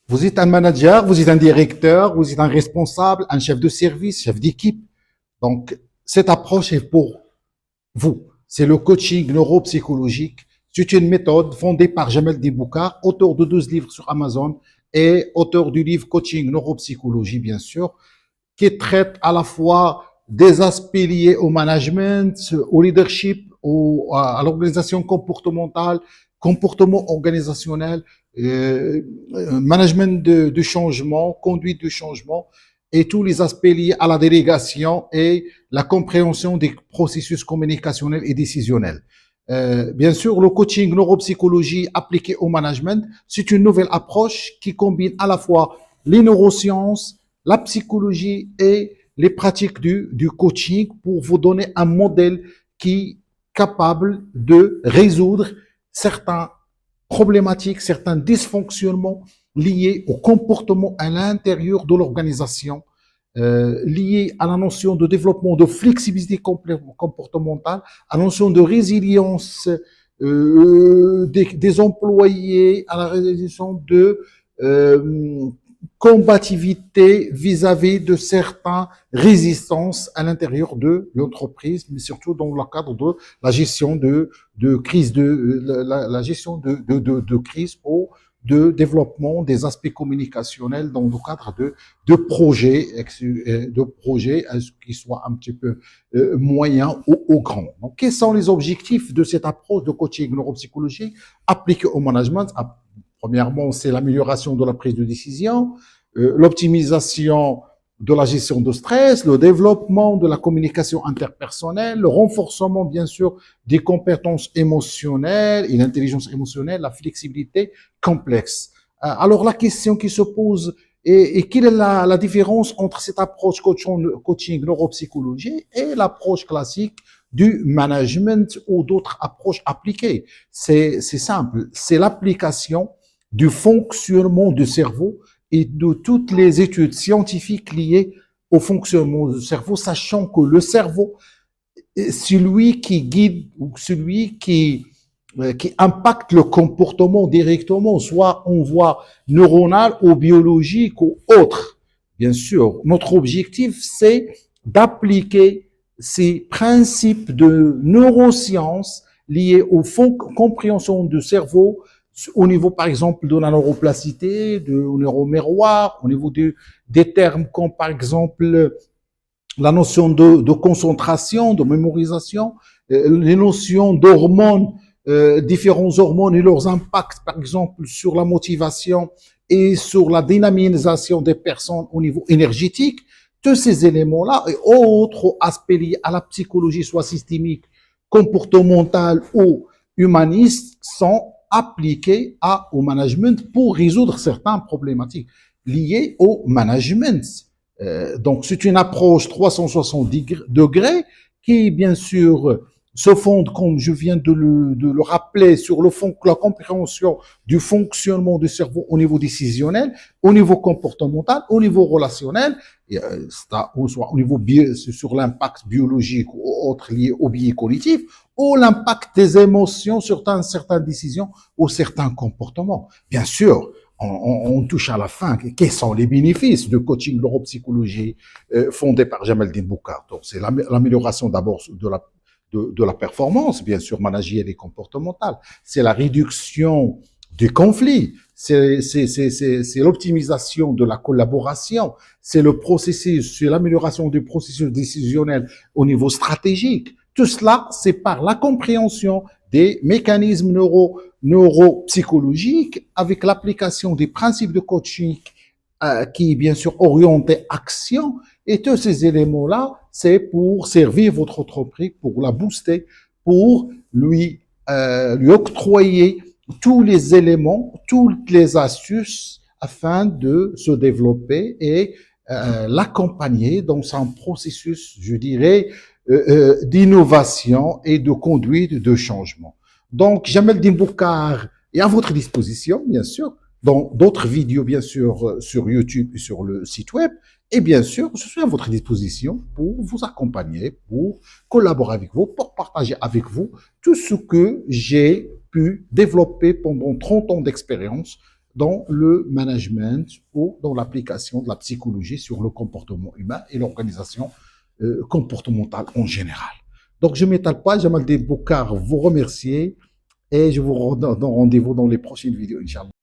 Vous êtes un manager, vous êtes un directeur, vous êtes un responsable, un chef de service, chef d'équipe. Donc, cette approche est pour vous. C'est le coaching neuropsychologique. C'est une méthode fondée par Jamel Dibouka, auteur de 12 livres sur Amazon et auteur du livre Coaching Neuropsychologie, bien sûr, qui traite à la fois des aspects liés au management, au leadership, à l'organisation comportementale, comportement organisationnel, management de changement, conduite du changement, et tous les aspects liés à la délégation et la compréhension des processus communicationnels et décisionnels. Bien sûr, le coaching neuropsychologie appliqué au management, c'est une nouvelle approche qui combine à la fois les neurosciences, la psychologie et les pratiques du coaching pour vous donner un modèle qui est capable de résoudre certains problématiques, certains dysfonctionnements liés au comportement à l'intérieur de l'organisation, liés à la notion de développement de flexibilité comportementale, à la notion de résilience des employés, à la résilience de combativité vis-à-vis de certaines résistances à l'intérieur de l'entreprise, mais surtout dans le cadre de la gestion de crise, la gestion de crise ou de développement des aspects communicationnels dans le cadre de projets qui soient un petit peu moyens ou grands. Donc, quels sont les objectifs de cette approche de coaching neuropsychologique appliquée au management? Premièrement, c'est l'amélioration de la prise de décision, l'optimisation de la gestion de stress, le développement de la communication interpersonnelle, le renforcement, bien sûr, des compétences émotionnelles et l'intelligence émotionnelle, la flexibilité complexe. Alors, la question qui se pose est quelle est la différence entre cette approche coaching neuropsychologie et l'approche classique du management ou d'autres approches appliquées? C'est simple, c'est l'application du fonctionnement du cerveau et de toutes les études scientifiques liées au fonctionnement du cerveau, sachant que le cerveau est celui qui guide ou celui qui impacte le comportement directement, soit on voit neuronal ou biologique ou autre. Bien sûr, notre objectif, c'est d'appliquer ces principes de neurosciences liés aux compréhensions du cerveau, au niveau, par exemple, de la neuroplasticité, au neuromiroir, au niveau des termes comme, par exemple, la notion de concentration, de mémorisation, les notions d'hormones, différents hormones et leurs impacts, par exemple, sur la motivation et sur la dynamisation des personnes au niveau énergétique. Tous ces éléments-là et autres aspects liés à la psychologie, soit systémique, comportementale ou humaniste, sont appliqués au management pour résoudre certaines problématiques liées au management. Donc, c'est une approche 360 degrés qui, bien sûr, se fonde, comme je viens de le rappeler, sur la compréhension du fonctionnement du cerveau au niveau décisionnel, au niveau comportemental, au niveau relationnel, et, soit au niveau sur l'impact biologique ou autre lié au biais cognitif, ou l'impact des émotions sur certaines décisions ou certains comportements. Bien sûr, on touche à la fin. Quels sont les bénéfices du coaching neuropsychologie fondé par Jamaldine Boukhar? Donc, c'est l'amélioration d'abord de la performance, bien sûr, managériale et comportementale. C'est la réduction des conflits. C'est l'optimisation de la collaboration. C'est le processus, c'est l'amélioration du processus décisionnel au niveau stratégique. Tout cela, c'est par la compréhension des mécanismes neuropsychologiques avec l'application des principes de coaching qui est bien sûr orienté action. Et tous ces éléments-là, c'est pour servir votre entreprise, pour la booster, pour lui octroyer tous les éléments, toutes les astuces afin de se développer et l'accompagner dans un processus, je dirais, d'innovation et de conduite de changement. Donc, Jamel Dimboukar est à votre disposition, bien sûr, dans d'autres vidéos, bien sûr, sur YouTube et sur le site web. Et bien sûr, je suis à votre disposition pour vous accompagner, pour collaborer avec vous, pour partager avec vous tout ce que j'ai pu développer pendant 30 ans d'expérience dans le management ou dans l'application de la psychologie sur le comportement humain et l'organisation comportementale en général. Donc, je ne m'étale pas, Jamal Boukar vous remercier et je vous donne rendez-vous dans les prochaines vidéos, Inch'Allah.